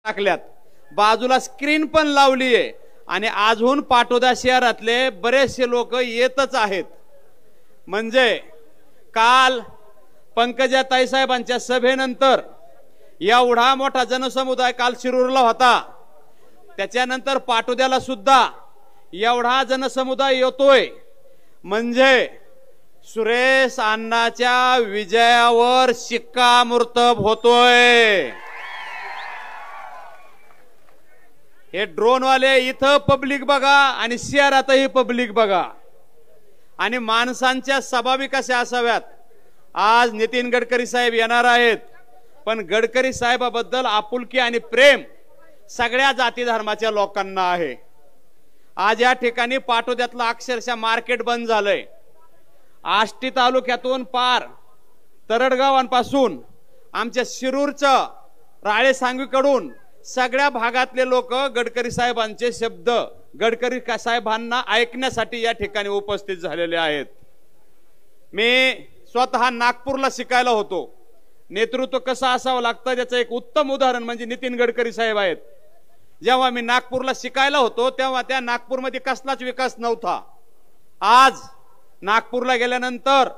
टाकल्यात, बाजूला स्क्रीन पण लावली आहे आणि अजून पाटोदा शहरातले बरेचसे लोक येतच आहेत। म्हणजे काल पंकजा ताई साहेबांच्या सभेनंतर एवढा मोठा जनसमुदाय काल शिरूरला होता, त्याच्यानंतर पाटोद्याला सुद्धा एवढा जनसमुदाय येतोय, म्हणजे सुरेश अण्णाच्या विजयावर शिक्कामोर्तब होतोय। हे ड्रोन वाले इथं पब्लिक बघा आणि शहरातही पब्लिक बघा आणि माणसांच्या सभावी कशा असाव्यात। आज नितीन गडकरी साहेब येणार आहेत, पण गडकरी साहेबाबद्दल आपुलकी आणि प्रेम सगळ्या जाती धर्माच्या लोकांना आहे। आज या ठिकाणी पाटोद्यातलं अक्षरशः मार्केट बंद झालंय। आष्टी तालुक्यातून पार तरडगावांपासून आमच्या शिरूरच्या राळे सांगवीकडून सगळ्या भागातले लोक गडकरी साहेबांचे शब्द गडकरी साहेबांना ऐकण्यासाठी या ठिकाणी उपस्थित झालेले आहेत। मी स्वतः नागपूरला शिकायला होतो, नेतृत्व कसं असावं लागतं त्याचं एक उत्तम उदाहरण म्हणजे नितीन गडकरी साहेब आहेत। जेव्हा मी नागपूरला शिकायला होतो तेव्हा त्या नागपूरमध्ये कसलाच विकास नव्हता। आज नागपूरला गेल्यानंतर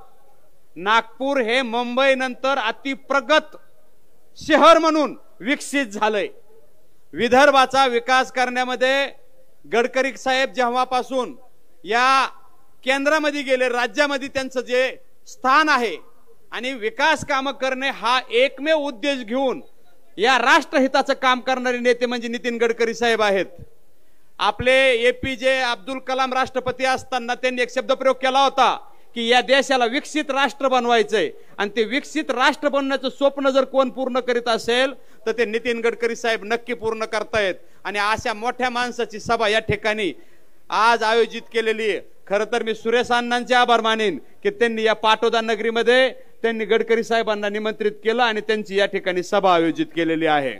नागपूर हे मुंबई नंतर अतिप्रगत शहर म्हणून विकसित झालंय। विदर्भाचा विकास करण्यामध्ये गडकरी साहेब जेव्हापासून या केंद्रामध्ये गेले, राज्यामध्ये त्यांचं जे स्थान आहे आणि विकास काम करणे हा एकमेव उद्देश घेऊन या राष्ट्रहिताचं काम करणारे नेते म्हणजे नितीन गडकरी साहेब आहेत। आपले एपीजे अब्दुल कलाम राष्ट्रपती असताना त्यांनी एक शब्दप्रयोग केला होता की या देशाला विकसित राष्ट्र बनवायचंय आणि ते विकसित राष्ट्र बनण्याचं स्वप्न जर कोण पूर्ण करीत असेल तर ते नितीन गडकरी साहेब नक्की पूर्ण करतायत। आणि अशा मोठ्या माणसाची सभा या ठिकाणी आज आयोजित केलेली आहे। खरं तर मी सुरेश अण्णांचे आभार मानेन की त्यांनी या पाटोदा नगरीमध्ये त्यांनी गडकरी साहेबांना निमंत्रित केलं आणि त्यांची या ठिकाणी सभा आयोजित केलेली आहे।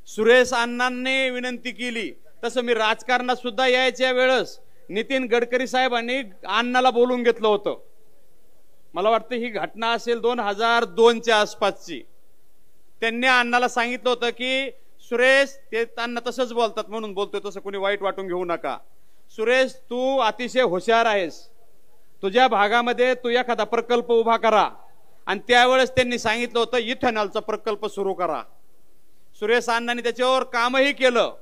सुरेश अण्णांनी विनंती केली तसं मी राजकारणात सुद्धा यायच्या वेळेस नितीन गडकरी साहेबांनी अण्णाला बोलून घेतलं होतं। मला वाटतं ही घटना असेल 2002च्या आसपासची। त्यांनी अण्णाला सांगितलं होतं की सुरेश, ते त्यांना तसंच बोलतात म्हणून बोलतोय, तसं कोणी वाईट वाटून घेऊ नका। सुरेश, तू अतिशय हुशार आहेस, तुझ्या भागामध्ये तू एखादा प्रकल्प उभा करा। आणि त्यावेळेस त्यांनी सांगितलं होतं इथेनॉलचा प्रकल्प सुरू करा। सुरेश अण्णांनी त्याच्यावर कामही केलं।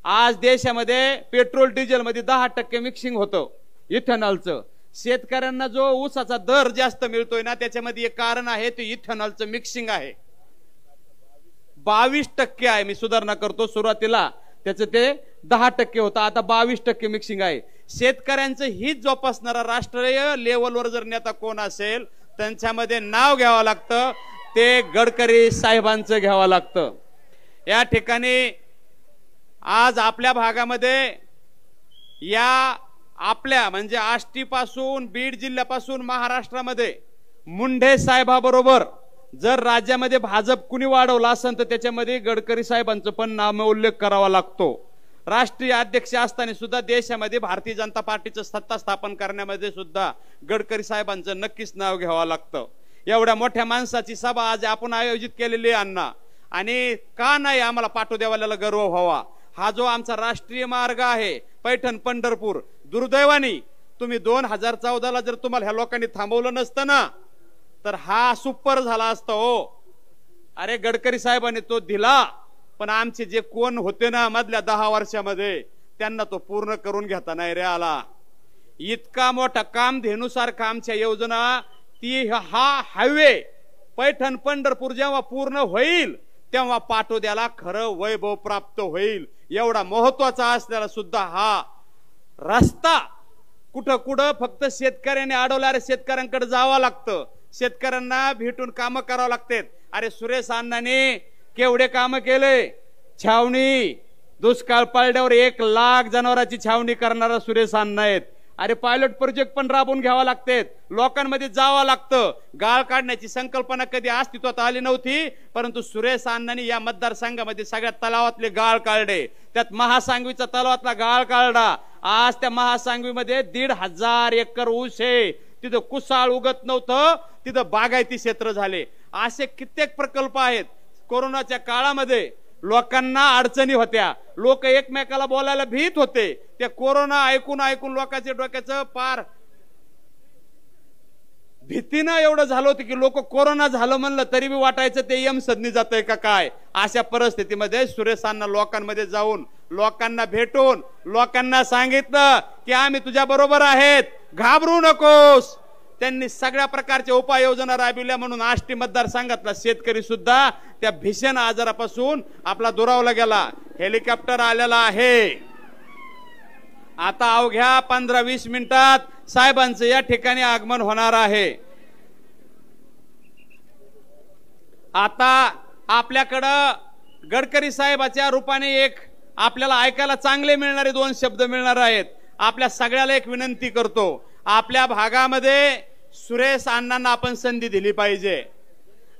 आज देशामध्ये पेट्रोल डिझेल मध्ये 10% मिक्सिंग होतं इथेनॉलचं। शेतकऱ्यांना जो ऊसाचा दर जास्त मिळतोय ना त्याच्यामध्ये एक कारण आहे ते इथेनॉलचं मिक्सिंग आहे। 22% आहे, मी सुधारणा करतो, सुरुवातीला त्याचं ते 10% होतं, आता 22% मिक्सिंग आहे। शेतकऱ्यांचं हित जोपासणारा राष्ट्रीय लेवलवर जर नेता कोण असेल त्यांच्यामध्ये नाव घ्यावं लागतं ते गडकरी साहेबांचं घ्यावं लागतं। या ठिकाणी आज आपल्या भागामध्ये या आपल्या म्हणजे आष्टी पासून बीड जिल्ह्यापासून महाराष्ट्रामध्ये मुंढे साहेबाबरोबर जर राज्यामध्ये भाजप कुणी वाढवला असेल तर त्याच्यामध्ये गडकरी साहेबांचं पण नामोल्लेख करावा लागतो। राष्ट्रीय अध्यक्ष असताना सुद्धा देशामध्ये भारतीय जनता पार्टीचं सत्ता स्थापन करण्यामध्ये सुद्धा गडकरी साहेबांचं नक्कीच नाव घ्यावं लागतं। एवढ्या मोठ्या माणसाची सभा आज आपण आयोजित केलेली आहे अण्णा, आणि का नाही आम्हाला पाटोद्यावाल्याला गर्व व्हावा। हा जो आमचा राष्ट्रीय मार्ग आहे पैठण पंढरपूर, दुर्दैवाने तुम्ही 2014ला जर तुम्हाला ह्या लोकांनी थांबवलं नसतं ना तर हा सुपर झाला असता हो। अरे गडकरी साहेबांनी तो दिला, पण आमचे जे कोण होते ना मधल्या 10 वर्षामध्ये त्यांना तो पूर्ण करून घेता नाही रे आला। इतका मोठा कामधेनुसारखा आमच्या योजना ती हा हायवे पैठण पंढरपूर जेव्हा पूर्ण होईल तेव्हा पाटोद्याला खरं वैभव प्राप्त होईल। एवढा महत्वाचा असलेला सुद्धा हा रस्ता कुठं कुठं फक्त शेतकऱ्यांनी अडवला, अरे शेतकऱ्यांकडे जावं लागतं, शेतकऱ्यांना भेटून काम करावं लागते। अरे सुरेश अण्णांनी केवढे काम केले, छावणी दुष्काळ पडल्यावर 1 लाख जनावरांची छावणी करणारा सुरेश अण्णा आहेत। अरे पायलट प्रोजेक्ट पण राबवून घ्यावा लागते, लोकांमध्ये जावं लागतं। गाळ काढण्याची संकल्पना कधी अस्तित्वात आली नव्हती, परंतु सुरेश अण्णांनी या मतदारसंघामध्ये सगळ्या तलावातले गाळ काढले, त्यात महासांगवीचा तलावातला गाळ काढला। आज त्या महासांगवीमध्ये 1,500 एकर ऊस आहे, तिथं कुसाळ उगत नव्हतं, तिथं बागायती क्षेत्र झाले। असे कित्येक प्रकल्प आहेत। कोरोनाच्या काळामध्ये लोकांना अडचणी होत्या, लोक एकमेकाला बोलायला भीत होते, ते कोरोना ऐकून ऐकून लोकांच्या डोक्याचं पार भीतीनं एवढं झालं होतं की लोक कोरोना झालं म्हणलं तरी बी वाटायचं ते यम सदनी जातंय का काय. अशा परिस्थितीमध्ये सुरेशांना लोकांमध्ये जाऊन लोकांना भेटून लोकांना सांगितलं की आम्ही तुझ्या बरोबर आहेत, घाबरू नकोस. त्यांनी सगळ्या प्रकारच्या उपाययोजना राबविल्या म्हणून आष्टी मतदारसंघातला शेतकरी सुद्धा त्या भीषण आजारापासून आपला दुरावला गेला. हेलिकॉप्टर आलेला आहे. आता अवघ्या 15-20 मिनिटात साहेबांचं या ठिकाणी आगमन होणार आहे. आता आपल्याकडं गडकरी साहेबाच्या रूपाने एक आपल्याला ऐकायला चांगले मिळणारे 2 शब्द मिळणार आहेत. आपल्या सगळ्याला एक विनंती करतो, आपल्या भागामध्ये सुरेश अण्णांना आपण संधी दिली पाहिजे.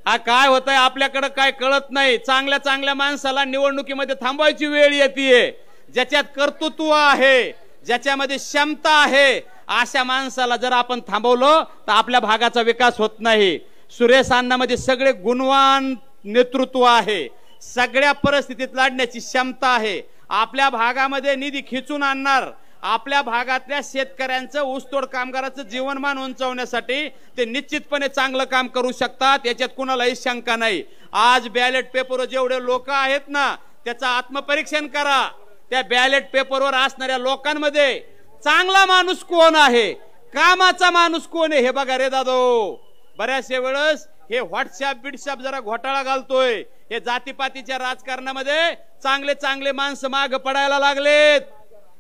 हा काय होतंय आपल्याकडे काय कळत नाही. चांगल्या चांगल्या माणसाला निवडणुकीमध्ये थांबवायची वेळ येते. ज्याच्यात कर्तृत्व आहे, ज्याच्यामध्ये क्षमता आहे, अशा माणसाला जर आपण थांबवलं तर आपल्या भागाचा विकास होत नाही. सुरेश अण्णांमध्ये सगळे गुणवान नेतृत्व आहे, सगळ्या परिस्थितीत लढण्याची क्षमता आहे. आपल्या भागामध्ये निधी खिचून आणणार, आपल्या भागातल्या शेतकऱ्यांचं ऊसतोड कामगाराचं जीवनमान उंचावण्यासाठी ते निश्चितपणे चांगलं काम करू शकतात, याच्यात कुणालाही शंका नाही. आज बॅलेट पेपरवर जेवढे लोक आहेत ना, त्याचं आत्मपरीक्षण करा. त्या बॅलेट पेपरवर असणाऱ्या लोकांमध्ये चांगला माणूस कोण आहे, कामाचा माणूस कोण आहे हे बघा रे दादो. बऱ्याचशा वेळेस हे व्हॉट्सअप बिटसअप जरा घोटाळा घालतोय. हे जातीपातीच्या राजकारणामध्ये चांगले चांगले माणसं माग पडायला लागलेत.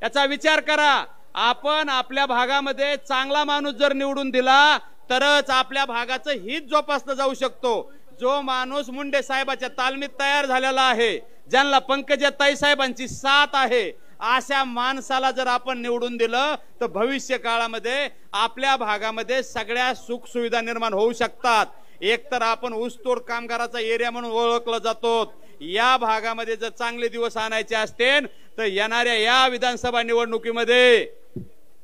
याचा विचार करा. आपण आपल्या भागामध्ये चांगला माणूस जर निवडून दिला तरच आपल्या भागाचं हित जोपासलं जाऊ शकतो. जो माणूस मुंडे साहेबाच्या तालमीत तयार झालेला आहे, ज्यांना पंकजाताई साहेबांची साथ आहे, अशा माणसाला जर आपण निवडून दिलं तर भविष्य काळामध्ये आपल्या भागामध्ये सगळ्या सुख सुविधा निर्माण होऊ शकतात. एकतर आपण ऊसतोड कामगाराचा एरिया म्हणून ओळखला जातो. या भागामध्ये जर चांगले दिवस आणायचे असतील तर येणाऱ्या या विधानसभा निवडणुकीमध्ये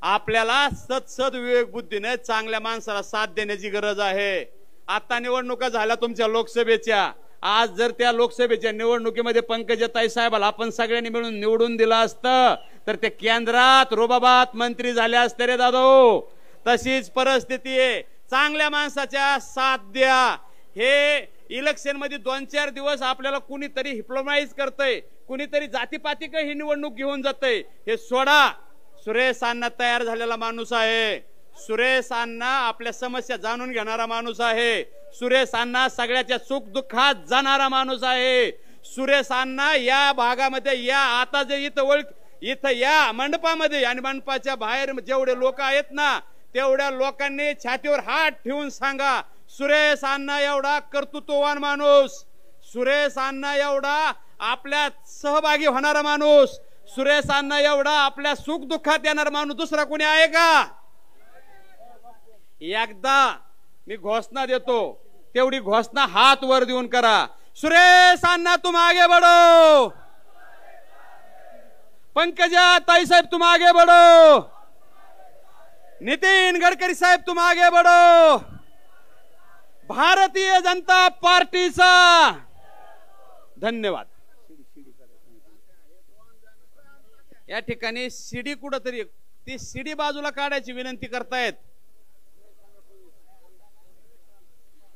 आपल्याला सद विवेक बुद्धीने चांगल्या माणसाला साथ देण्याची गरज आहे. आता निवडणुका झाल्या तुमच्या लोकसभेच्या. आज जर त्या लोकसभेच्या निवडणुकीमध्ये पंकजाताई साहेबाला आपण सगळ्यांनी मिळून निवडून दिलं असतं तर ते केंद्रात रुबाबात मंत्री झाले असते रे दादो. तशीच परिस्थिती आहे. चांगल्या माणसाच्या साथ द्या. हे इलेक्शन मध्ये 2-4 दिवस आपल्याला कुणीतरी हिप्नोटाइज करतय, कुणीतरी जातीपातीक ही निवडणूक घेऊन जातय, हे सोडा. सुरेश अण्णा तयार झालेला माणूस आहे. सुरेश अण्णा आपल्या समस्या जाणून घेणारा माणूस आहे. सुरेश अण्णा सगळ्याच्या सुख दुःखात जाणारा माणूस आहे. सुरेश अण्णा या भागामध्ये या आता जे इथं या मंडपामध्ये आणि मंडपाच्या बाहेर जेवढे लोक आहेत ना, तेवढ्या लोकांनी छातीवर हात ठेवून सांगा, सुरेश अण्णा एवढा कर्तृत्ववान माणूस, सुरेश अण्णा एवढा आपल्यात सहभागी होणारा माणूस, सुरेश अण्णा एवढा आपल्या सुख दुःखात येणारा माणूस दुसरा कोणी आहे का? एकदा मी घोषणा देतो, तेवढी घोषणा हात वर देऊन करा. सुरेश अण्णा तुम आगे बढ़ो, पंकजा ताई साहेब तुम आगे बढ़ो, नितिन गडकरी साहेब तुम आगे बढ़ो, भारतीय जनता पार्टीचा धन्यवाद. या ठिकाणी शिडी कुठंतरी ती शिडी बाजूला काढायची विनंती करतायत.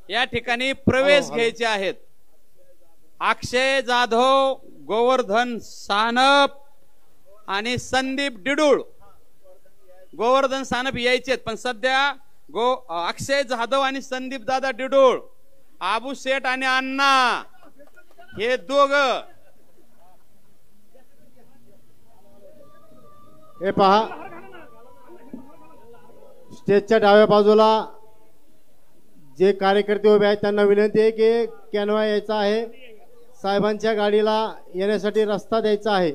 या ठिकाणी प्रवेश घ्यायचे आहेत. अक्षय जाधव, गोवर्धन सानप आणि संदीप डिडूळ. गोवर्धन सानप यायचे पण सध्या अक्षय जाधव आणि संदीप दादा डिडूळ, आबू शेठ आणि अण्णा हे दोघ. हे पहा, स्टेजच्या डाव्या बाजूला जे कार्यकर्ते उभे आहेत त्यांना विनंती आहे की कॅनवा यायचा आहे, साहेबांच्या गाडीला येण्यासाठी रस्ता द्यायचा आहे.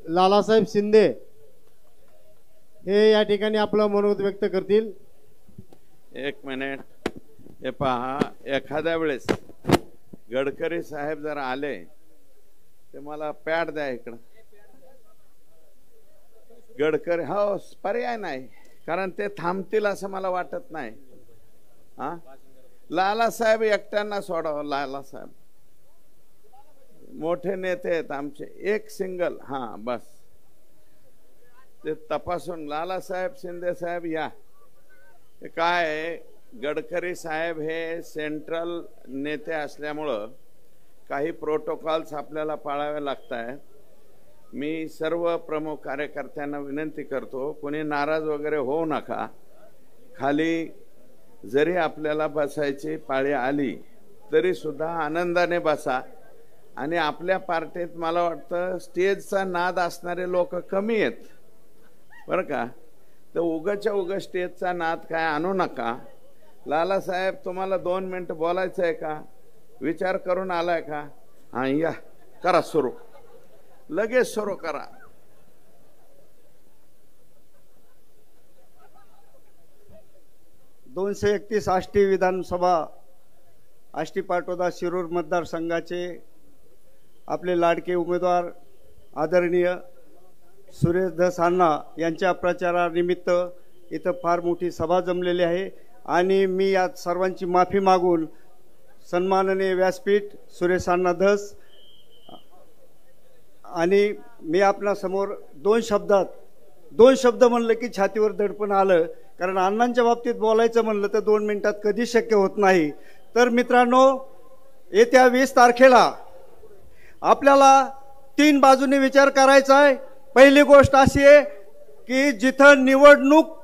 लालासाहेब शिंदे हे या ठिकाणी आपलं मनोगत व्यक्त करतील. एक मिनिट. हे पहा, एखाद्या वेळेस गडकरी साहेब जर आले ते मला पॅड द्या इकडं. गडकरी हो पर्याय नाही, कारण ते थांबतील असं मला वाटत नाही. हा लालासाहेब एकट्यांना सोडावं. लालासाहेब मोठे नेते आहेत आमचे, एक सिंगल. हा बस ते तपासून. लालासाहेब शिंदे साहेब या. काय आहे, गडकरी साहेब हे सेंट्रल नेते असल्यामुळं काही प्रोटोकॉल्स आपल्याला पाळावे लागत आहेत. मी सर्व प्रमुख कार्यकर्त्यांना विनंती करतो, कोणी नाराज वगैरे होऊ नका. खाली जरी आपल्याला बसायची पाळी आली तरी सुद्धा आनंदाने बसा. आणि आपल्या पार्टीत मला वाटतं स्टेजचा नाद असणारे लोक कमी आहेत बरं का. तर उगाच्या उगा स्टेजचा नाद काय आणू नका. लालासाहेब तुम्हाला 2 मिनिटं बोलायचं आहे का? विचार करून आलाय का? हा या, करा सुरू, लगेच सुरू करा. (231) आष्टी विधानसभा, आष्टी पाटोदा शिरूर मतदारसंघाचे आपले लाडके उमेदवार आदरणीय सुरेश धस अण्णा यांच्या प्रचारानिमित्त इथं फार मोठी सभा जमलेली आहे. आणि मी या सर्वांची माफी मागून सन्माननीय व्यासपीठ सुरेश अण्णा धस आणि मी आपणासमोर 2 शब्द म्हणलं की छातीवर दडपण आलं, कारण अण्णांच्या बाबतीत बोलायचं म्हणलं तर 2 मिनिटात कधी शक्य होत नाही. तर मित्रांनो, येत्या 20 तारखेला आपल्याला 3 बाजूने विचार करायचा आहे. पहिली गोष्ट अशी आहे की जिथं निवडणूक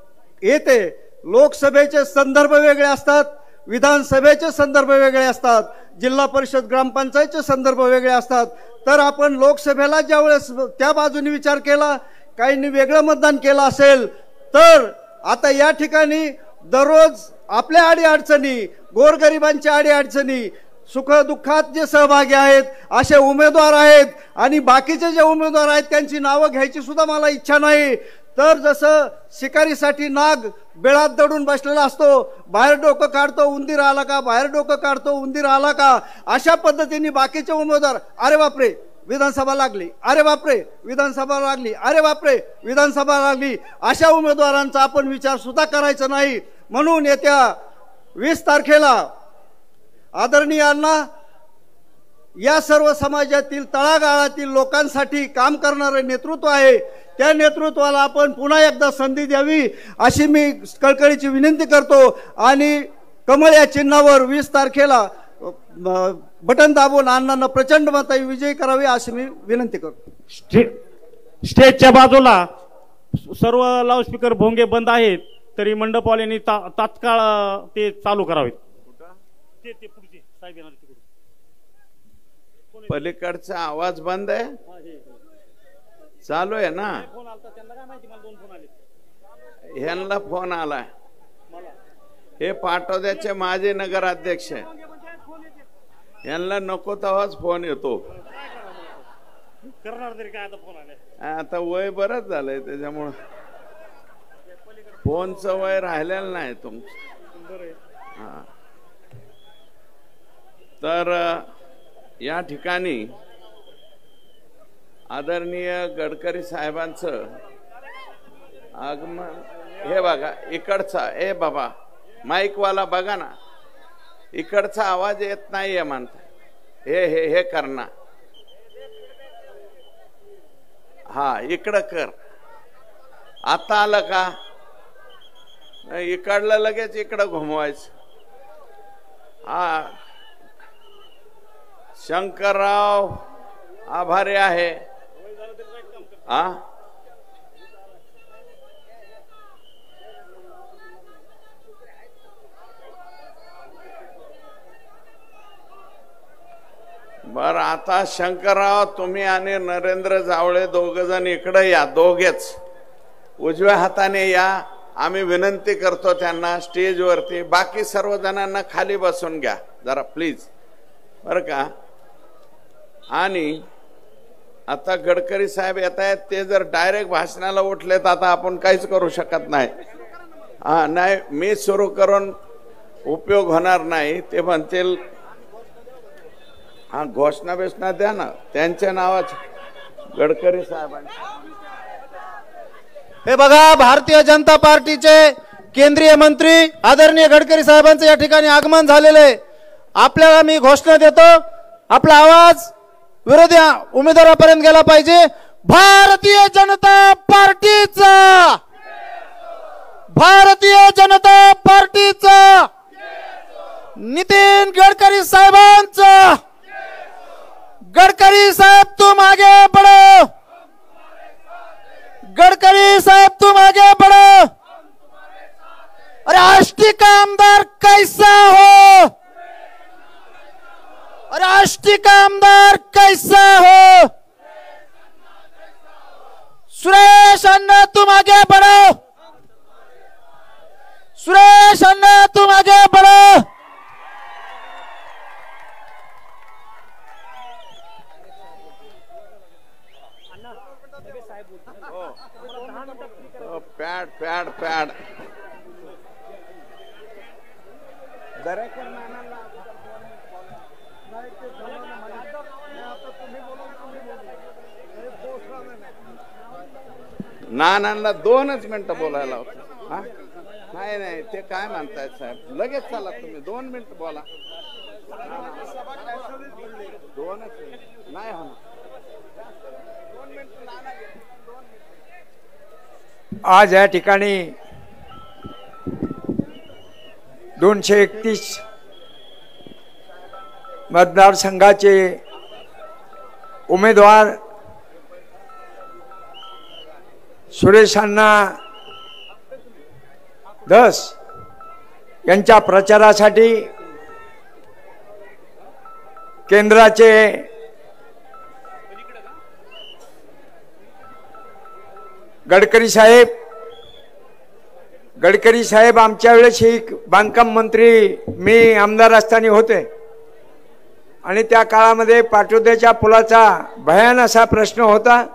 येते, लोकसभेचे संदर्भ वेगळे असतात, विधानसभेचे संदर्भ वेगळे असतात, जिल्हा परिषद ग्रामपंचायतचे संदर्भ वेगळे असतात. तर आपण लोकसभेला ज्यावेळेस त्या बाजूने विचार केला, काहींनी वेगळं मतदान केलं असेल, तर आता या ठिकाणी दररोज आपल्या अडीअडचणी, गोरगरिबांच्या अडीअडचणी, सुखदुःखात जे सहभागी आहेत असे उमेदवार आहेत. आणि बाकीचे जे उमेदवार आहेत त्यांची नावं घ्यायची सुद्धा मला इच्छा नाही. तर जसं शिकारीसाठी नाग बेळात दडून बसलेला असतो, बाहेर डोकं काढतो उंदीर आला का, बाहेर डोकं काढतो उंदीर आला का, अशा पद्धतीने बाकीचे उमेदवार, अरे बापरे विधानसभा लागली, अरे बापरे विधानसभा लागली, अरे बापरे विधानसभा लागली, अशा उमेदवारांचा आपण विचार सुद्धा करायचा नाही. म्हणून येत्या 20 तारखेला आदरणीय अण्णा या सर्व समाजातील तळागाळातील लोकांसाठी काम करणारे नेतृत्व आहे, त्या नेतृत्वाला आपण पुन्हा एकदा संधी द्यावी अशी मी कळकळीची विनंती करतो. आणि कमळ या चिन्हावर 20 तारखेला बटन दाबून अण्णांना प्रचंड मताने विजयी करावे अशी मी विनंती करतो. स्टेजच्या बाजूला सर्व लाऊडस्पीकर भोंगे बंद आहेत, तरी मंडपवाल्यांनी तात्काळ ते चालू करावेत. ते पुढचे साहेब येणार तिकडून. पलीकडचा आवाज बंद आहे, चालू आहे ना? फोन आलता त्यांना, काय माहिती, मला 2 फोन आले. ह्यांना फोन आलाय. हे पाटोद्याचे माजी नगराध्यक्ष आहे, यांना नको तेव्हाच फोन येतो. करणार तरी काय, आता फोन आले. आता वय बरंच झालंय त्याच्यामुळं फोनचं वय राहिलेलं नाही तुमचं. हा, तर या ठिकाणी आदरणीय गडकरी साहेबांचं आगमन. हे बघा इकडचा, ए बाबा माईकवाला बघा ना, इकडचा आवाज येत नाहीये म्हणता. हे हे हे करणार. हा इकडं कर. आता आलं का? इकडलं लगेच इकडं घुमवायचं. हा, शंकरराव आभारी आहे. हा, बर, आता शंकरराव तुम्ही आणि नरेंद्र जावळे 2 जण इकडे या, दोघेच उजव्या हाताने या. आम्ही विनंती करतो त्यांना स्टेजवरती. बाकी सर्व जणांना खाली बसून घ्या जरा प्लीज, बरं का. आणि आता गडकरी साहेब येत आहेत, ते जर डायरेक्ट भाषणाला उठले तर आता आपण काहीच करू शकत नाही. हा नाही, मी सुरू करून उपयोग होणार नाही. ते म्हणतील हा घोषणा बेषणा द्या ना त्यांच्या नावाची, गडकरी साहेबांची. हे बघा, भारतीय जनता पार्टीचे केंद्रीय मंत्री आदरणीय गडकरी साहेबांचं या ठिकाणी आगमन झालेलं आहे। आपल्याला मी घोषणा देतो, आपला आवाज विरोधी उमेदवारापर्यंत गेला पाहिजे। भारतीय जनता पार्टीचा, भारतीय जनता पार्टीचा, नितीन गडकरी साहेबांचा। गडकरी साहब तुम आगे बढ़ो, गडकरी साहब तुम आगे बढ़ो। अरे आष्टी का आमदार कैसा हो, अरे आष्टी का आमदार कैसा हो। सुरेश अन्ना तुम आगे बढ़ो, सुरेश अन्ना तुम आगे बढ़ो। पॅड पॅड पॅड नानांना 2च मिनिटं बोलायला होतं। हा नाही नाही ते काय म्हणतायत साहेब, लगेच चला तुम्ही 2 मिनिटं बोला। 2च नाही होणार। आज या ठिकाणी 231 मतदारसंघाचे उमेदवार सुरेश अण्णा धस यांच्या प्रचारासाठी केंद्राचे गडकरी साहेब आमच्या वेळेस ही बांधकाम मंत्री मी आमदार असताना होते आणि त्या काळामध्ये पाटोद्याच्या पुलाचा भयान असा प्रश्न होता।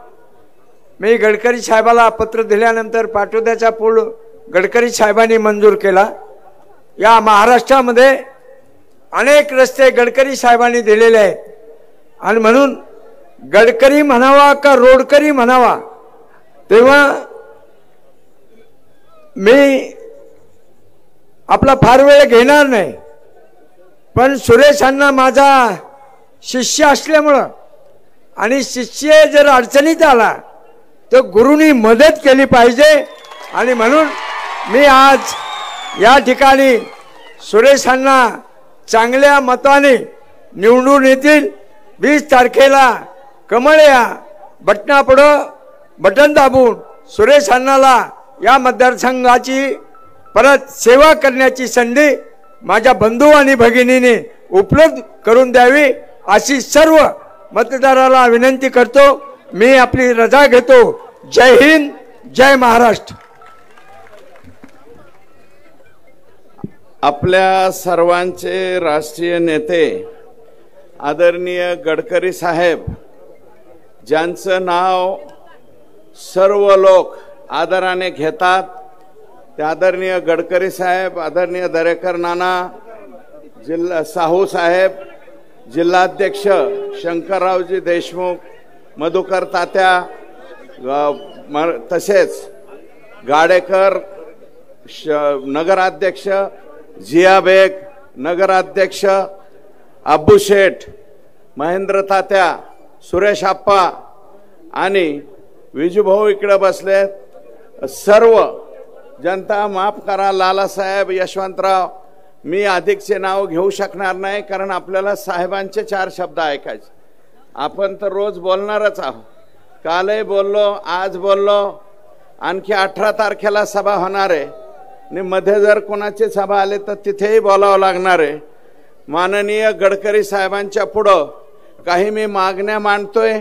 मी गडकरी साहेबाला पत्र दिल्यानंतर पाटोद्याचा पूल गडकरी साहेबांनी मंजूर केला। या महाराष्ट्रामध्ये अनेक रस्ते गडकरी साहेबांनी दिलेले आहेत आणि म्हणून गडकरी म्हणावा का रोडकरी म्हणावा, तेव्हा मी आपला फार वेळ घेणार नाही, पण सुरेश अण्णा माझा शिष्य असल्यामुळं आणि शिष्य जर अडचणीत आला तर गुरुनी मदत केली पाहिजे आणि म्हणून मी आज या ठिकाणी सुरेश अण्णा चांगल्या मताने निवडून येतील। 20 तारखेला कमळ या बटनापुढं बटन दाबून सुरेश अण्णाला या मतदारसंघाची परत सेवा करण्याची संधी माझ्या बंधू आणि भगिनीने उपलब्ध करून द्यावी अशी सर्व मतदाराला विनंती करतो। मी आपली रजा घेतो। जय हिंद, जय महाराष्ट्र। आपल्या सर्वांचे राष्ट्रीय नेते आदरणीय गडकरी साहेब, ज्यांचं नाव सर्व लोक आदराने घेतात, ते आदरणीय गडकरी साहेब, आदरणीय दरेकर नाना, जिल्हा साहू साहेब, जिल्हाध्यक्ष शंकररावजी देशमुख, मधुकर तात्या, तसेच गाडेकर नगराध्यक्ष, जिया बेग नगराध्यक्ष, अब्बू शेठ, महेंद्र तात्या, सुरेश आप्पा आणि विजूभाऊ इकडे बसलेत, सर्व जनता माफ करा, लालासाहेब, यशवंतराव, मी अधिकचे नाव घेऊ शकणार नाही कारण आपल्याला साहेबांचे 4 शब्द ऐकायचे। आपण तर रोज बोलणारच आहोत, कालही बोललो, आज बोललो, आणखी 18 तारखेला सभा होणार आहे आणि मध्ये जर कोणाची सभा आली तर तिथेही बोलावं लागणार आहे। माननीय गडकरी साहेबांच्या पुढं काही मी मागण्या मांडतोय।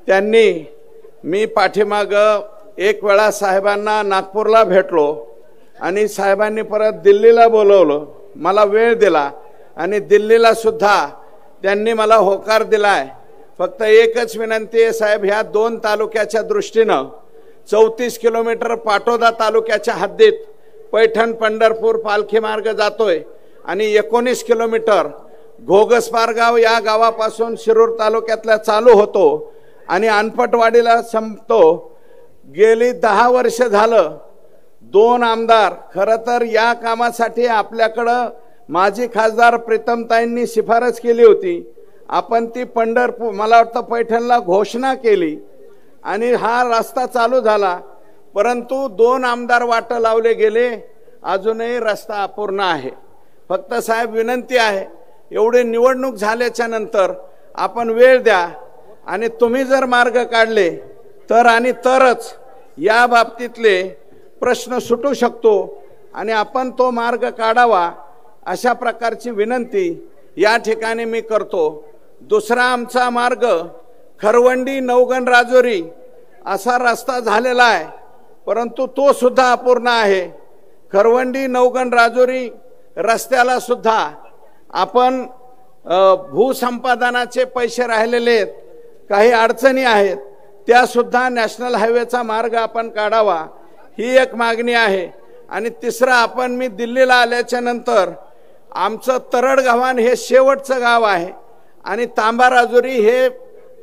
त्यांनी मी पाठीमाग एक वेळा साहेबांना नागपूरला भेटलो आणि साहेबांनी परत दिल्लीला बोलवलं, मला वेळ दिला आणि दिल्लीला सुद्धा त्यांनी मला होकार दिलाय। फक्त एकच विनंती आहे साहेब, ह्या 2 तालुक्याच्या दृष्टीनं 34 किलोमीटर पाटोदा तालुक्याच्या हद्दीत पैठण पंढरपूर पालखी मार्ग जातोय आणि 19 किलोमीटर घोगसपारगाव या गावापासून शिरूर तालुक्यातला चालू होतो आणि अनपटवाडीला संपतो। गेली 10 वर्ष झालं 2 आमदार खरं तर या कामासाठी आपल्याकडं माजी खासदार प्रीतमताईंनी शिफारस केली होती. आपण ती पंढरपूर मला वाटतं पैठणला घोषणा केली आणि हा रस्ता चालू झाला. परंतु 2 आमदार वाट लावले गेले, अजूनही रस्ता अपूर्ण आहे. फक्त साहेब विनंती आहे, एवढे निवडणूक झाल्याच्या नंतर आपण वेळ द्या आणि तुम्ही जर मार्ग काढले तर आणि तरच या बाबतीतले प्रश्न सुटू शकतो आणि आपण तो मार्ग काढावा, अशा प्रकारची विनंती या ठिकाणी मी करतो. दुसरा आमचा मार्ग खरवंडी नवगण राजोरी असा रस्ता झालेला आहे, परंतु तो सुद्धा अपूर्ण आहे. खरवंडी नवगण राजोरी रस्त्याला सुद्धा आपण भूसंपादनाचे पैसे राहिलेले आहेत, काही अडचणी आहेत, त्या सुद्धा नॅशनल हायवेचा मार्ग आपण काढावा, ही एक मागणी आहे. आणि तिसरा, आपण मी दिल्लीला आल्याच्या नंतर आमचं तरडगव्हाण हे शेवटचं गाव आहे आणि तांबा राजुरी हे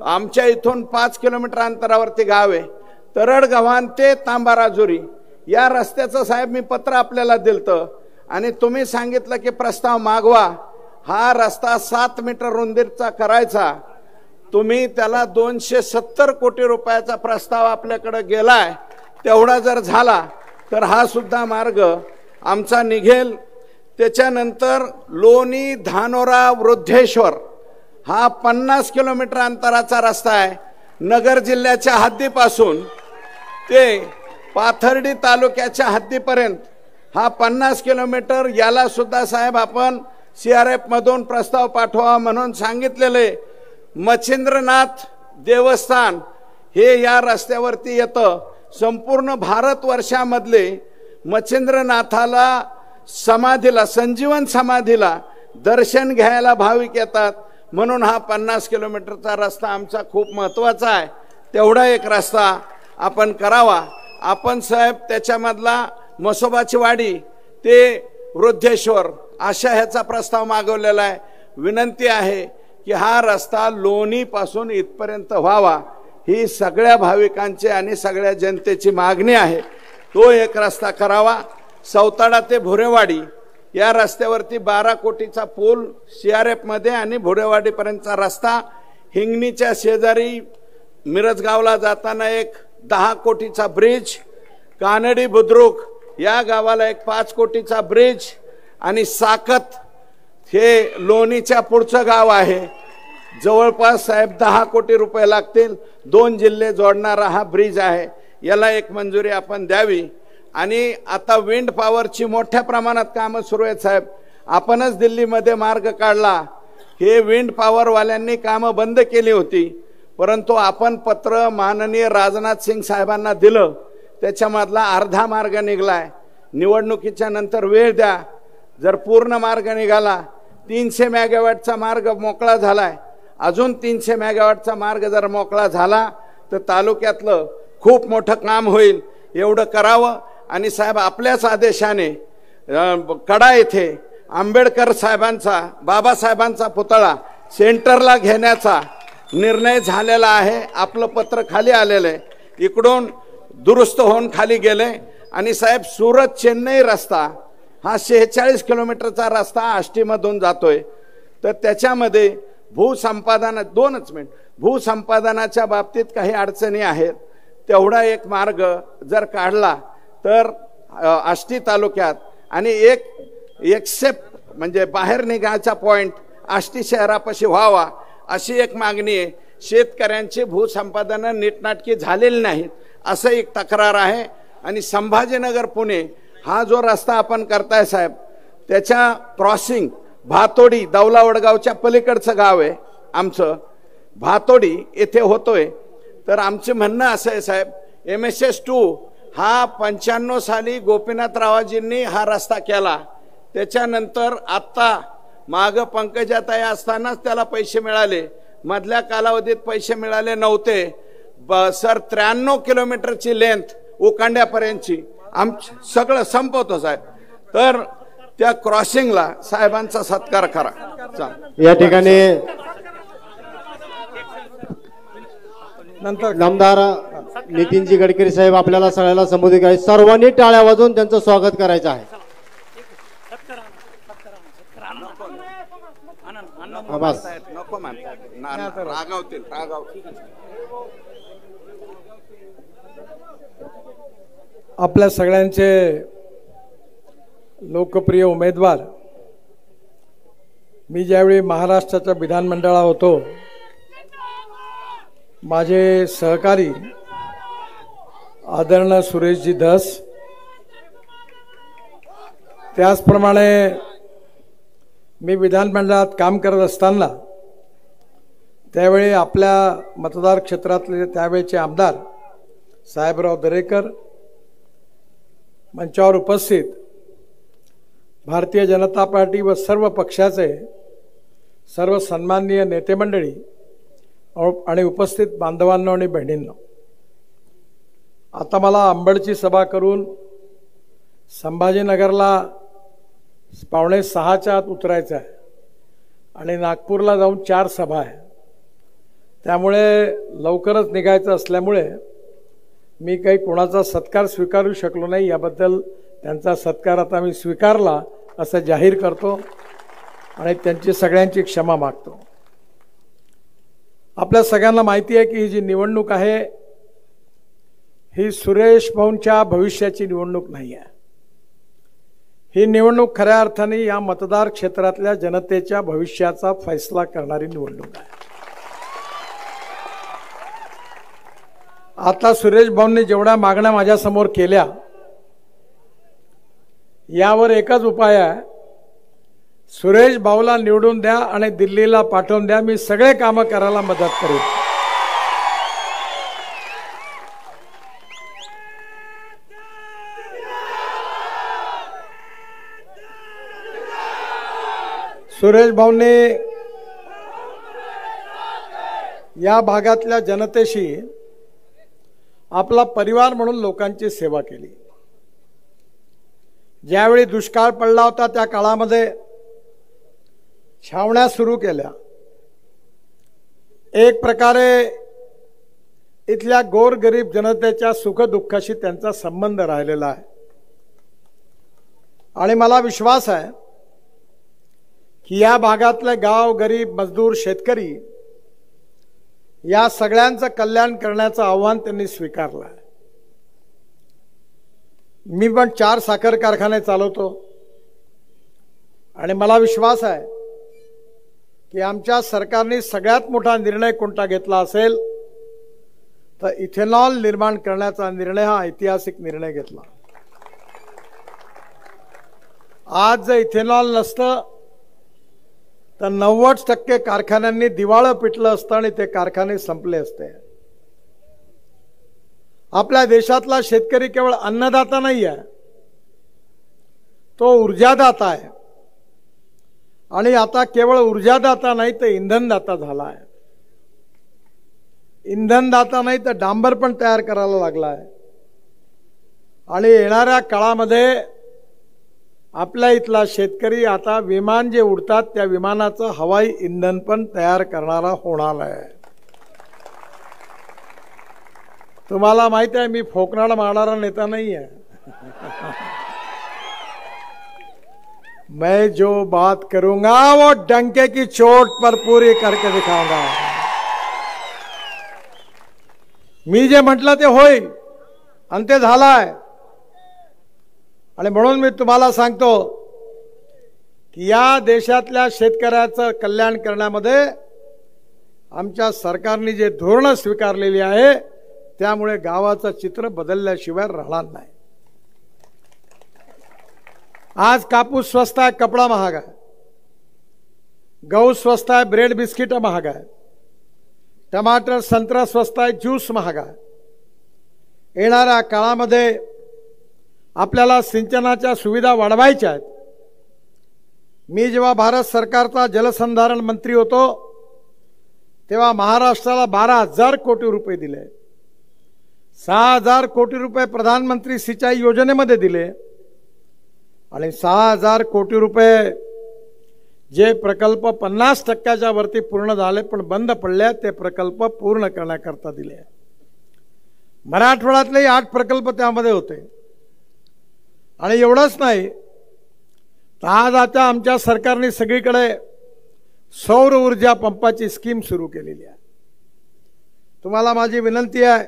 आमच्या इथून 5 किलोमीटर अंतरावरती गाव आहे. तरडगव्हाण ते तांबा राजुरी या रस्त्याचं साहेब मी पत्र आपल्याला दिलतं आणि तुम्ही सांगितलं की प्रस्ताव मागवा. हा रस्ता 7 मीटर रुंदीचा करायचा. तुम्ही त्याला 270 कोटी रुपयाचा प्रस्ताव आपल्याकडे गेलाय. तेवढा जर झाला तर हा सुद्धा मार्ग आमचा निघेल. त्याच्यानंतर लोणी धानोरा वृद्धेश्वर हा 50 किलोमीटर अंतराचा रस्ता आहे. नगर जिल्ह्याच्या हद्दीपासून ते पाथर्डी तालुक्याच्या हद्दीपर्यंत हा 50 किलोमीटर. याला सुद्धा साहेब आपण CRF मधून प्रस्ताव पाठवा म्हणून सांगितलेले. मच्छिंद्रनाथ देवस्थान हे या रस्त्यावरती येतं. संपूर्ण भारतवर्षामधले मच्छिंद्रनाथाला समाधीला, संजीवन समाधीला दर्शन घ्यायला भाविक येतात, म्हणून हा 50 किलोमीटरचा रस्ता आमचा खूप महत्त्वाचा आहे. तेवढा एक रस्ता आपण करावा. आपण साहेब त्याच्यामधला म्हसोबाची वाडी ते वृद्धेश्वर अशा ह्याचा प्रस्ताव मागवलेला आहे. विनंती आहे की हा रस्ता लोणी पासून इथपर्यंत व्हावा, ही सगळ्या भाविकांची आणि सगळ्या जनतेची मागणी आहे. तो एक रस्ता करावा. सौताडा ते भुरेवाडी या रस्त्यावरती 12 कोटीचा पूल CRF मध्ये आणि भुरेवाडीपर्यंतचा रस्ता. हिंगणीच्या शेजारी मिरजगावला जाताना एक 10 कोटीचा ब्रिज. कानडी बुद्रुक या गावाला एक 5 कोटीचा ब्रिज आणि साकत हे लोणीच्या पुढचं गाव आहे. जवळपास साहेब 10 कोटी रुपये लागतील. 2 जिल्हे जोडणारा हा ब्रिज आहे. याला एक मंजुरी आपण द्यावी. आणि आता विंड पॉवरची मोठ्या प्रमाणात कामं सुरू आहेत साहेब. आपणच दिल्लीमध्ये मार्ग काढला. हे विंड पॉवरवाल्यांनी कामं बंद केली होती, परंतु आपण पत्र माननीय राजनाथ सिंग साहेबांना दिलं. त्याच्यामधला अर्धा मार्ग निघालाय. निवडणुकीच्या नंतर वेळ द्या. जर पूर्ण मार्ग निघाला, 300 मेगावॅटचा मार्ग मोकळा झालाय, अजून 300 मेगावॅटचा मार्ग जर मोकळा झाला तर तालुक्यातलं खूप मोठं काम होईल. एवढं करावं. आणि साहेब आपल्याच आदेशाने कडा येथे आंबेडकर साहेबांचा, बाबासाहेबांचा पुतळा सेंटरला घेण्याचा निर्णय झालेला आहे. आपलं पत्र खाली आलेलं आहे. इकडून दुरुस्त होऊन खाली गेले. आणि साहेब सुरत चेन्नई रस्ता हा 46 किलोमीटरचा रस्ता आष्टीमधून जातोय. तर त्याच्यामध्ये भूसंपादनाच्या बाबतीत काही अडचणी आहेत. तेवढा एक मार्ग जर काढला तर आष्टी तालुक्यात आणि एक एक्सेप्ट म्हणजे बाहेर निघायचा पॉइंट आष्टी शहरापाशी व्हावा, अशी एक मागणी आहे. शेतकऱ्यांची भूसंपादनं नीटनाटकी झालेली नाहीत असं एक तक्रार आहे. आणि संभाजीनगर पुणे हा जो रस्ता आपण करताय साहेब, त्याच्या क्रॉसिंग भातोडी दौला वडगावच्या पलीकडचं गाव आहे आमचं, भातोडी येथे होतोय. तर आमचं म्हणणं असं आहे साहेब, MSS2 हा 95 साली गोपीनाथरावाजींनी हा रस्ता केला. त्याच्यानंतर आत्ता माग पंकजाताई असतानाच त्याला पैसे मिळाले. मधल्या कालावधीत पैसे मिळाले नव्हते. सर 93 किलोमीटरची लेंथ उकांड्यापर्यंतची सगळं संपवतो साहेब. तर त्या क्रॉसिंगला साहेबांचा सत्कार करा. या ठिकाणी नंतर नामदार नितीनजी गडकरी साहेब आपल्याला सगळ्याला संबोधित करायचे. सर्वांनी टाळ्या वाजवून त्यांचं स्वागत करायचं आहे. बस नको म्हणतात, रागावतील. आपल्या सगळ्यांचे लोकप्रिय उमेदवार, मी ज्यावेळी महाराष्ट्राच्या विधानमंडळात होतो, माझे सहकारी आदरणीय सुरेशजी धस, त्याचप्रमाणे मी विधानमंडळात काम करत असताना त्यावेळी आपल्या मतदार क्षेत्रातले त्यावेळेचे आमदार साहेबराव दरेकर, मंचावर उपस्थित भारतीय जनता पार्टी व सर्व पक्षाचे सर्व सन्माननीय नेते मंडळी आणि उपस्थित बांधवांनो आणि बहिणींनो, आता मला अंबडची सभा करून संभाजीनगरला 5:45च्या आत उतरायचं आहे आणि नागपूरला जाऊन 4 सभा आहे. त्यामुळे लवकरच निघायचं असल्यामुळे मी काही कोणाचा सत्कार स्वीकारू शकलो नाही. याबद्दल त्यांचा सत्कार आता मी स्वीकारला असं जाहीर करतो आणि त्यांची सगळ्यांची क्षमा मागतो. आपल्या सगळ्यांना माहिती आहे की ही जी निवडणूक आहे ही सुरेश भाऊंच्या भविष्याची निवडणूक नाही आहे. ही निवडणूक खऱ्या अर्थाने या मतदार क्षेत्रातल्या जनतेच्या भविष्याचा फैसला करणारी निवडणूक आहे. आता सुरेश भाऊंनी जेवढ्या मागण्या माझ्यासमोर केल्या, यावर एकच उपाय आहे, सुरेश भाऊला निवडून द्या आणि दिल्लीला पाठवून द्या, मी सगळे कामं करायला मदत करू. सुरेश भाऊंनी या भागातल्या जनतेशी आपला परिवार म्हणून लोकांची सेवा केली. ज्यावेळी दुष्काळ पडला होता त्या काळामध्ये छावण्या सुरू केल्या. एक प्रकारे इथल्या गोरगरीब जनतेच्या सुखदुःखाशी त्यांचा संबंध राहिलेला आहे आणि मला विश्वास आहे की या भागातले गाव, गरीब, मजदूर, शेतकरी या सगळ्यांचं कल्याण करण्याचं आव्हान त्यांनी स्वीकारलं आहे. मी पण 4 साखर कारखाने चालवतो आणि मला विश्वास आहे की आमच्या सरकारने सगळ्यात मोठा निर्णय कोणता घेतला असेल तर इथेनॉल निर्माण करण्याचा निर्णय, हा ऐतिहासिक निर्णय घेतला. आज जर इथेनॉल नसतं तर 90% कारखान्यांनी दिवाळं पिटलं असतं आणि ते कारखाने संपले असते. आपल्या देशातला शेतकरी केवळ अन्नदाता नाही आहे, तो ऊर्जादाता आहे आणि आता केवळ ऊर्जादाता नाही तर इंधनदाता झाला आहे. इंधनदाता नाही तर डांबर पण तयार करायला लागला आहे आणि येणाऱ्या काळामध्ये आपल्या इथला शेतकरी आता विमान जे उडतात त्या विमानाचं हवाई इंधन पण तयार करणारा होणार आहे. तुम्हाला माहित आहे मी फोकनाड मारणारा नेता नाही आहे. मैं जो बात करूंगा वो डंके की चोट पर पूरी करके दिखाऊंगा. मी जे म्हटलं ते होईल आणि ते झालंय. आणि म्हणून मी तुम्हाला सांगतो की या देशातल्या शेतकऱ्याचं कल्याण करण्यामध्ये आमच्या सरकारने जे धोरणं स्वीकारलेली आहे त्यामुळे गावाचं चित्र बदलल्याशिवाय राहणार नाही. आज कापूस स्वस्त आहे, कपडा महाग आहे, गहू स्वस्त आहे, ब्रेड बिस्किट महाग आहे, टमाटर संत्रा स्वस्त आहे, ज्यूस महाग आहे. येणाऱ्या काळामध्ये आपल्याला सिंचनाच्या सुविधा वाढवायच्या आहेत. मी जेव्हा भारत सरकारचा जलसंधारण मंत्री होतो तेव्हा महाराष्ट्राला 12,000 कोटी रुपये दिले. 6,000 कोटी रुपये प्रधानमंत्री सिंचाई योजनेमध्ये दिले आणि 6,000 कोटी रुपये जे प्रकल्प 50% वरती पूर्ण झाले पण बंद पडले ते प्रकल्प पूर्ण करण्याकरता दिले. मराठवाड्यातले 8 प्रकल्प त्यामध्ये होते. आणि एवढंच नाही, तर आज आता आमच्या सरकारने सगळीकडे सौर ऊर्जा पंपाची स्कीम सुरू केलेली आहे. तुम्हाला माझी विनंती आहे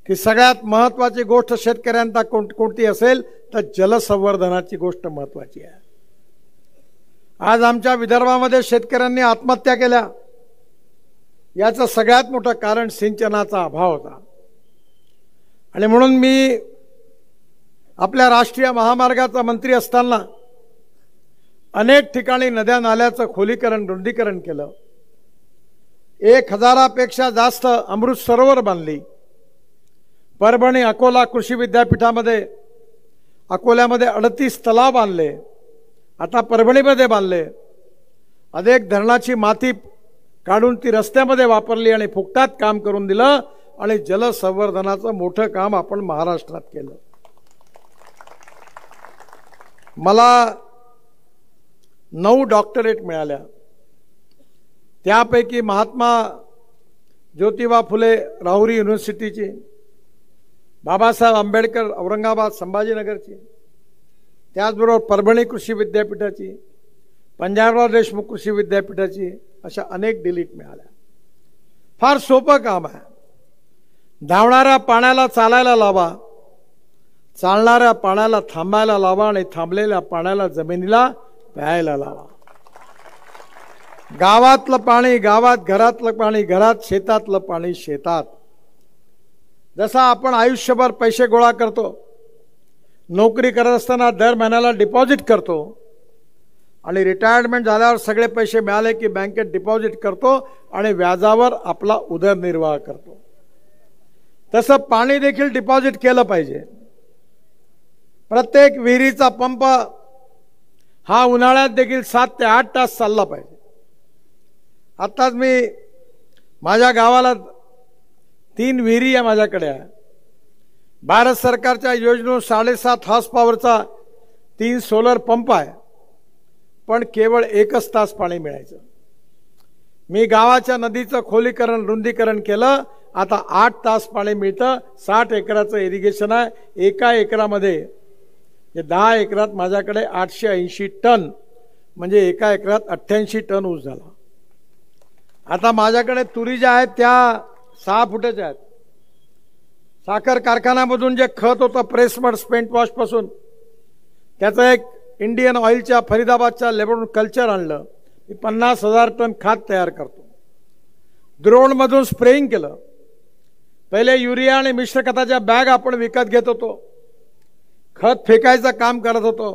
की सगळ्यात महत्त्वाची गोष्ट शेतकऱ्यांना कोणती असेल तर जलसंवर्धनाची गोष्ट महत्त्वाची आहे. आज आमच्या विदर्भामध्ये शेतकऱ्यांनी आत्महत्या केल्या, याचं सगळ्यात मोठं कारण सिंचनाचा अभाव होता. आणि म्हणून मी आपल्या राष्ट्रीय महामार्गाचा मंत्री असताना अनेक ठिकाणी नद्या नाल्याचं खोलीकरण रुंदीकरण केलं. 1000पेक्षा जास्त अमृत सरोवर बांधली. परभणी अकोला कृषी विद्यापीठामध्ये अकोल्यामध्ये 38 तलाव बांधले, आता परभणीमध्ये बांधले. अनेक धरणाची माती काढून ती रस्त्यामध्ये वापरली आणि फुकटात काम करून दिलं आणि जलसंवर्धनाचं मोठं काम आपण महाराष्ट्रात केलं. मला 9 डॉक्टरेट मिळाल्या. त्यापैकी महात्मा ज्योतिबा फुले राहुरी युनिव्हर्सिटीची, बाबासाहेब आंबेडकर औरंगाबाद संभाजीनगरची, त्याचबरोबर परभणी कृषी विद्यापीठाची, पंजाबराव देशमुख कृषी विद्यापीठाची, अशा अनेक डिलीट मिळाल्या. फार सोपं काम आहे. धावणाऱ्या पाण्याला चालायला लावा, चालणाऱ्या पाण्याला थांबायला लावा आणि थांबलेल्या पाण्याला जमिनीला प्यायला लावा. गावातलं पाणी गावात, घरातलं पाणी घरात, शेतातलं पाणी शेतात. जसा आपण आयुष्यभर पैसे गोळा करतो, नोकरी करत असताना दर महिन्याला डिपॉझिट करतो आणि रिटायरमेंट झाल्यावर सगळे पैसे मिळाले की बँकेत डिपॉझिट करतो आणि व्याजावर आपला उदरनिर्वाह करतो, तसं पाणी देखील डिपॉझिट केलं पाहिजे. प्रत्येक विहिरीचा पंप हा उन्हाळ्यात देखील 7 ते 8 तास चालला पाहिजे. आत्ताच मी माझ्या गावाला 3 विहिरी आहे माझ्याकडे आहे. भारत सरकारच्या योजनेतून 7.5 हॉर्स पॉवरचा 3 सोलर पंप आहे, पण केवळ 1च तास पाणी मिळायचं. मी गावाच्या नदीचं खोलीकरण रुंदीकरण केलं, आता 8 तास पाणी मिळतं. 60 एकराचं इरिगेशन आहे. एका एकरामध्ये 10 एकरात माझ्याकडे 880 टन, म्हणजे एका एकरात 88 टन ऊस झाला. आता माझ्याकडे तुरी ज्या आहेत त्या 6 फुटाच्या आहेत. साखर कारखान्यामधून जे खत होतं प्रेसमड स्पेंट वॉश पासून, त्याचं एक इंडियन ऑइलच्या फरीदाबादच्या लेबरून कल्चर आणलं. 50,000 टन खत तयार करतो. ड्रोनमधून स्प्रेइंग केलं. पहिले युरिया आणि मिश्र खताच्या बॅग आपण विकत घेत होतो, खत फेकायचं काम करत होतो.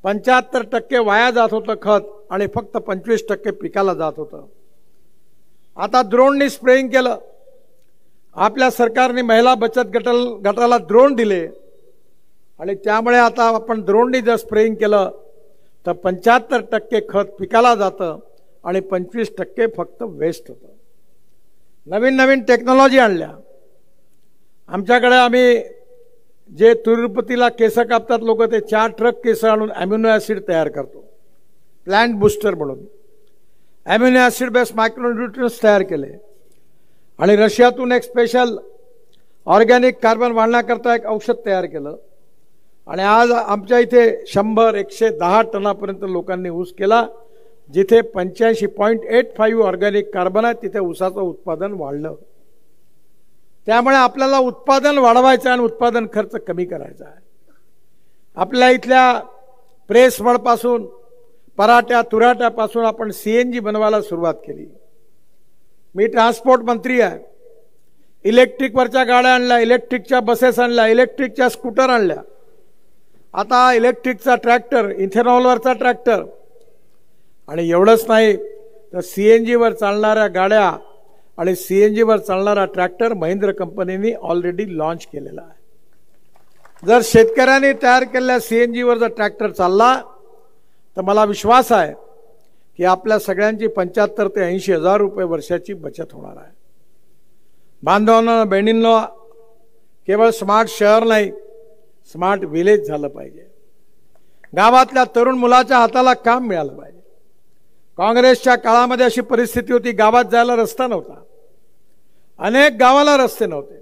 75% वाया जात होतं खत आणि फक्त 25% पिकाला जात होतं. आता ड्रोननी स्प्रेइंग केलं. आपल्या सरकारने महिला बचत गटाला ड्रोन दिले आणि त्यामुळे आता आपण ड्रोननी जर स्प्रेइंग केलं तर 75% खत पिकाला जातं आणि 25% फक्त वेस्ट होतं. नवीन नवीन टेक्नॉलॉजी आणल्या. आमच्याकडे आम्ही जे तिरुपतीला केस कापतात लोक, ते 4 ट्रक केस आणून अॅम्युनो ॲसिड तयार करतो, प्लांट बुस्टर म्हणून. अॅम्युनो ॲसिड बेस्ड मायक्रोन्यूट्रियंट्स तयार केले आणि रशियातून एक स्पेशल ऑर्गॅनिक कार्बन वाढण्याकरता एक औषध तयार केलं. आणि आज आमच्या इथे 100-110 टनापर्यंत लोकांनी ऊस केला. जिथे 85.85 ऑर्गॅनिक कार्बन आहे तिथे ऊसाचं उत्पादन वाढलं. त्यामुळे आपल्याला उत्पादन वाढवायचं आणि उत्पादन खर्च कमी करायचा आहे. आपल्या इथल्या प्रेसमडपासून, पराठ्या तुराट्यापासून आपण CNG बनवायला सुरुवात केली. मी ट्रान्सपोर्ट मंत्री आहे. इलेक्ट्रिकवरच्या गाड्या आणल्या, इलेक्ट्रिकच्या बसेस आणल्या, इलेक्ट्रिकच्या स्कूटर आणल्या. आता इलेक्ट्रिकचा ट्रॅक्टर, इथेनॉलवरचा ट्रॅक्टर. आणि एवढंच नाही तर CNGवर चालणाऱ्या गाड्या आणि CNGवर चालणारा ट्रॅक्टर महिंद्रा कंपनीने ऑलरेडी लॉन्च केलेला आहे. जर शेतकऱ्यांनी तयार केलेल्या CNGवर जर ट्रॅक्टर चालला तर मला विश्वास आहे की आपल्या सगळ्यांची 75 ते 80 हजार रुपये वर्षाची बचत होणार आहे. बांधवांना, बहिणींना, केवळ स्मार्ट शहर नाही, स्मार्ट विलेज झालं पाहिजे. गावातल्या तरुण मुलाच्या हाताला काम मिळालं पाहिजे. काँग्रेसच्या काळामध्ये अशी परिस्थिती होती, गावात जायला रस्ता नव्हता. अनेक गावाला रस्ते नव्हते.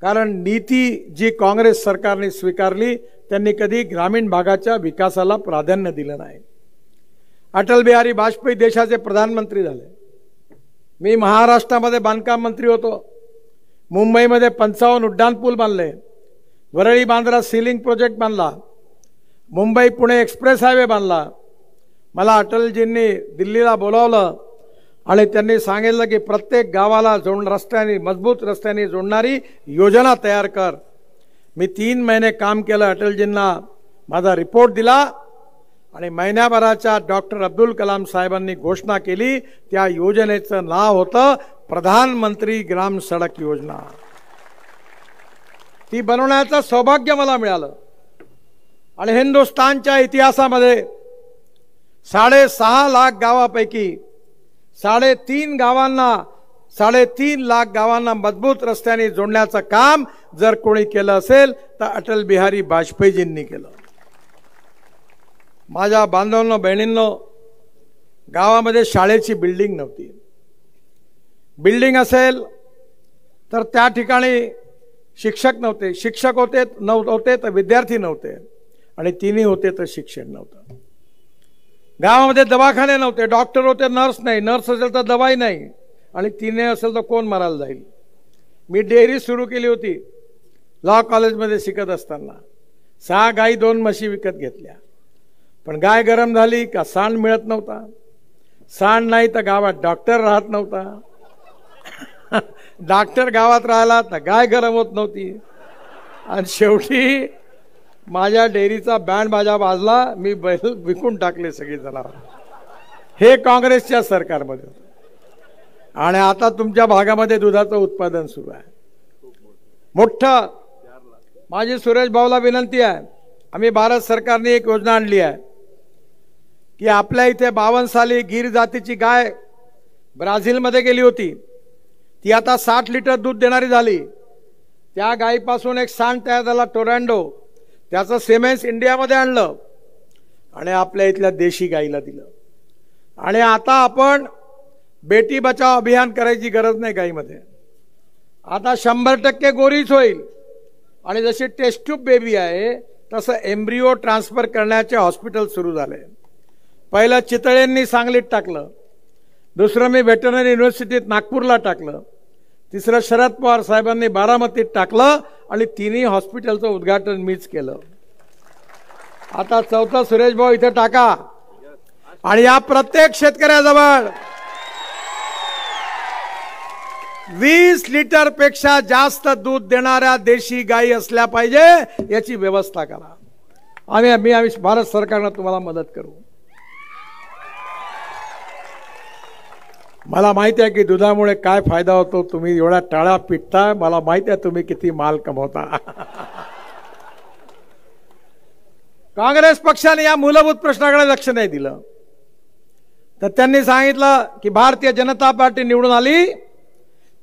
कारण नीती जी काँग्रेस सरकारने स्वीकारली त्यांनी कधी ग्रामीण भागाच्या विकासाला प्राधान्य दिलं नाही. अटल बिहारी वाजपेयी देशाचे प्रधानमंत्री झाले. मी महाराष्ट्रामध्ये बांधकाम मंत्री होतो. मुंबईमध्ये 55 उड्डाणपूल बांधले, वरळी बांद्रा सीलिंग प्रोजेक्ट बांधला, मुंबई पुणे एक्सप्रेस हायवे बांधला. मला अटलजींनी दिल्लीला बोलावलं आणि त्यांनी सांगितलं की प्रत्येक गावाला रस्त्याने मजबूत रस्त्याने जोडणारी योजना तयार कर. मी 3 महिने काम केलं. अटलजींना माझा रिपोर्ट दिला आणि महिन्याभराच्या डॉक्टर अब्दुल कलाम साहेबांनी घोषणा केली. त्या योजनेचं नाव होतं प्रधानमंत्री ग्राम सडक योजना. ती बनवण्याचं सौभाग्य मला मिळालं आणि हिंदुस्थानच्या इतिहासामध्ये 6.5 लाख गावापैकी 3.5 लाख गावांना मजबूत रस्त्याने जोडण्याचं काम जर कोणी केलं असेल तर अटल बिहारी वाजपेयीजींनी केलं. माझ्या बांधवांनो बहिणींनो, गावामध्ये शाळेची बिल्डिंग नव्हती. बिल्डिंग असेल तर त्या ठिकाणी शिक्षक नव्हते, शिक्षक होते तर विद्यार्थी नव्हते, आणि तिन्ही होते तर शिक्षण नव्हतं. गावामध्ये दवाखाने नव्हते, डॉक्टर होते, नर्स नाही, नर्स असेल तर दवाई नाही, आणि तिने असेल तर कोण मरायला जाईल. मी डेअरी सुरू केली होती लॉ कॉलेजमध्ये शिकत असताना. 6 गाई 2 म्हशी विकत घेतल्या. पण गाय गरम झाली का सांड मिळत नव्हता, सांड नाही तर गावात डॉक्टर राहत नव्हता, डॉक्टर गावात राहिला तर गाय गरम होत नव्हती, आणि शेवटी माझ्या डेअरीचा बँड बाजा वाजला. मी बैल विकून टाकले सगळी जनावर. हे काँग्रेसच्या सरकारमध्ये होतं. आणि आता तुमच्या भागामध्ये दुधाचं उत्पादन सुरू आहे मोठं. माझी सुरेश भाऊला विनंती आहे, आम्ही भारत सरकारने एक योजना आणली आहे की आपल्या इथे 52 साली गिर जातीची गाय ब्राझीलमध्ये गेली होती, ती आता 60 लिटर दूध देणारी झाली. त्या गायीपासून एक सांड तयार झाला टोरॅन्डो, त्याचं सेमेन्स इंडियामध्ये आणलं आणि आपल्या इथल्या देशी गाईला दिलं. आणि आता आपण बेटी बचाव अभियान करायची गरज नाही गाईमध्ये. आता 100% गोरीच होईल. आणि जशी टेस्ट ट्यूब बेबी आहे तसं एम्ब्रिओ ट्रान्सफर करण्याचे हॉस्पिटल सुरू झाले. पहिलं चितळेंनी सांगलीत टाकलं, दुसरं मी व्हेटरनरी युनिव्हर्सिटीत नागपूरला टाकलं, तिसरं शरद पवार साहेबांनी बारामतीत टाकलं, आणि तिन्ही हॉस्पिटलचं उद्घाटन मीच केलं. आता 4थं सुरेश भाऊ इथे टाका. आणि या प्रत्येक शेतकऱ्याजवळ 20 लिटर पेक्षा जास्त दूध देणाऱ्या देशी गायी असल्या पाहिजे, याची व्यवस्था करा. आम्ही भारत सरकारनं तुम्हाला मदत करू. मला माहिती आहे की दुधामुळे काय फायदा होतो. तुम्ही एवढा टाळा पिटता, मला माहिती आहे तुम्ही किती माल कमवता. काँग्रेस पक्षाने या मूलभूत प्रश्नाकडे लक्ष नाही दिलं. तर त्यांनी सांगितलं की भारतीय जनता पार्टी निवडून आली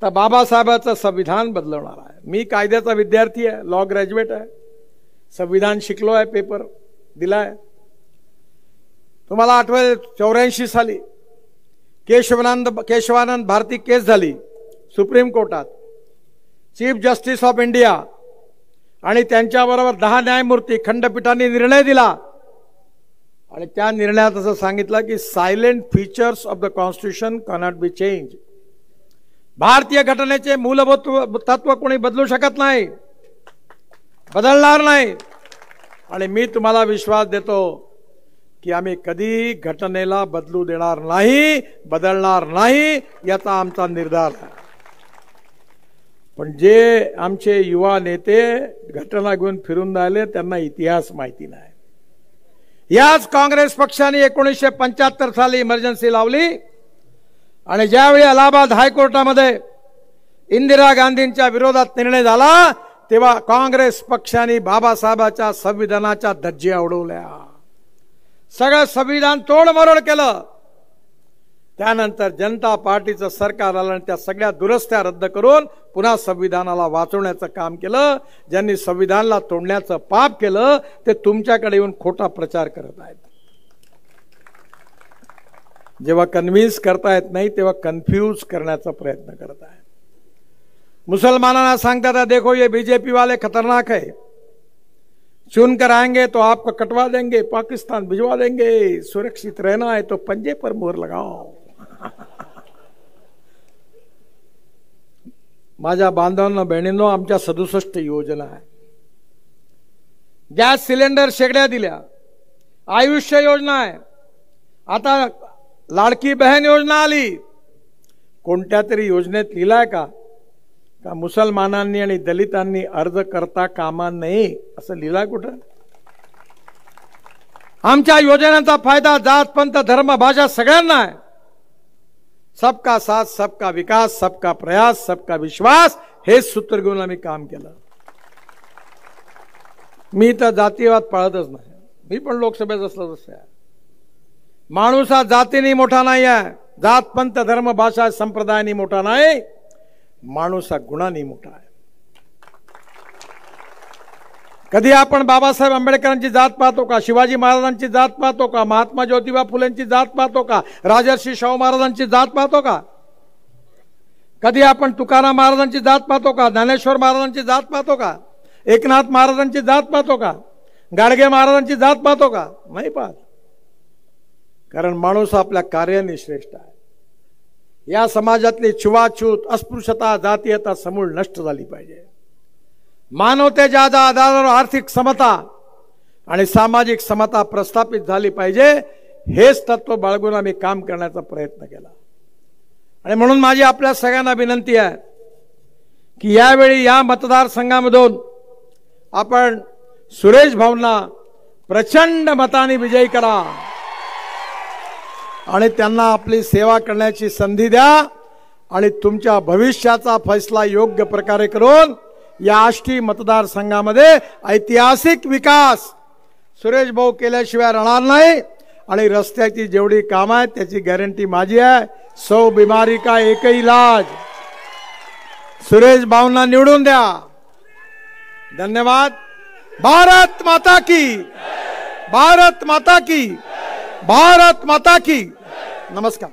तर बाबासाहेबांचं संविधान बदलवणार आहे. मी कायद्याचा विद्यार्थी आहे, लॉ ग्रॅज्युएट आहे, संविधान शिकलो आहे, पेपर दिलाय. तुम्हाला आठवतं 84 साली केशवानंद भारती केस झाली सुप्रीम कोर्टात. चीफ जस्टिस ऑफ इंडिया आणि त्यांच्याबरोबर 10 न्यायमूर्ती खंडपीठाने निर्णय दिला, आणि त्या निर्णयात असं सांगितलं की silent features of the constitution cannot be change. भारतीय घटनेचे मूलभूत तत्व कोणी बदलू शकत नाही, बदलणार नाही. आणि मी तुम्हाला विश्वास देतो की आम्ही कधी घटनेला बदलू देणार नाही, बदलणार नाही, याचा आमचा निर्धार आहे. पण जे आमचे युवा नेते घटना घेऊन फिरून राहिले त्यांना इतिहास माहिती नाही. याच काँग्रेस पक्षाने 1975 साली इमर्जन्सी लावली, आणि ज्यावेळी अलाहाबाद हायकोर्टामध्ये इंदिरा गांधींच्या विरोधात निर्णय झाला तेव्हा काँग्रेस पक्षाने बाबासाहेबांच्या संविधानाच्या धज्जिया उडवल्या, सगळं संविधान तोडमरोड केलं. त्यानंतर जनता पार्टीचं सरकार आलं आणि त्या सगळ्या दुरुस्त्या रद्द करून पुन्हा संविधानाला वाचवण्याचं काम केलं. ज्यांनी संविधानाला तोडण्याचं पाप केलं ते तुमच्याकडे येऊन खोटा प्रचार करत आहेत. जेव्हा कन्व्हिन्स करता येत नाही तेव्हा कन्फ्यूज करण्याचा प्रयत्न करत आहे. मुसलमानांना सांगता देखो ये बीजेपी वाले खतरनाक है, चुन कर आएंगे तो आपको कटवा देंगे, पाकिस्तान भिजवा देंगे, सुरक्षित रहना है तो पंजे पर मोहर लगाओ। माझ्या बांधवांनो बहिणींनो, आमच्या 67 योजना आहे। गॅस सिलेंडर शेगड्या दिल्या, आयुष्य योजना आहे, आता लाडकी बहन योजना आली। कोणत्या तरी योजनेत लिहिलाय का मुसलमानांनी आणि दलितांनी अर्ज करता कामा नये असं लिहिलाय कुठं? आमच्या योजनांचा फायदा जात पंथ धर्म भाषा सगळ्यांना आहे। सबका साथ सबका विकास सबका प्रयास सबका विश्वास हे सूत्र घेऊन आम्ही काम केलं। मी तर जातीयवाद पाळतच नाही, मी पण लोकसभेत असलो तसं आहे। माणूस हा जातीने मोठा नाही आहे, जात पंथ धर्म भाषा संप्रदायाने मोठा नाही, माणूस हा गुणांनी मोठा आहे। कधी आपण बाबासाहेब आंबेडकरांची जात पाहतो का? शिवाजी महाराजांची जात पाहतो का? महात्मा ज्योतिबा फुलेंची जात पाहतो का? राजर्षी शाहू महाराजांची जात पाहतो का? कधी आपण तुकाराम महाराजांची जात पाहतो का? ज्ञानेश्वर महाराजांची जात पाहतो का? एकनाथ महाराजांची जात पाहतो का? गाडगे महाराजांची जात पाहतो का? नाही पाहत, कारण माणूस आपल्या कार्याने श्रेष्ठ आहे। या समाजातली छुवाछूत अस्पृश्यता जातीयता समूळ नष्ट झाली पाहिजे। मानवतेच्या आधारावर आर्थिक समता आणि सामाजिक समता प्रस्थापित झाली पाहिजे, हेच तत्व बाळगून आम्ही काम करण्याचा प्रयत्न केला। आणि म्हणून माझी आपल्या सगळ्यांना विनंती आहे की यावेळी या मतदारसंघामधून आपण सुरेश भाऊंना प्रचंड मताने विजयी करा आणि त्यांना आपली सेवा करण्याची संधी द्या आणि तुमच्या भविष्याचा फैसला योग्य प्रकारे करून या आष्टी मतदारसंघामध्ये ऐतिहासिक विकास सुरेश भाऊ केल्याशिवाय राहणार नाही। आणि रस्त्याची जेवढी कामं आहेत त्याची गॅरंटी माझी आहे। 100 बीमारी का एक ही इलाज। सुरेश भाऊंना निवडून द्या। धन्यवाद। भारत माता की, भारत माता की, भारत माता की। नमस्कार।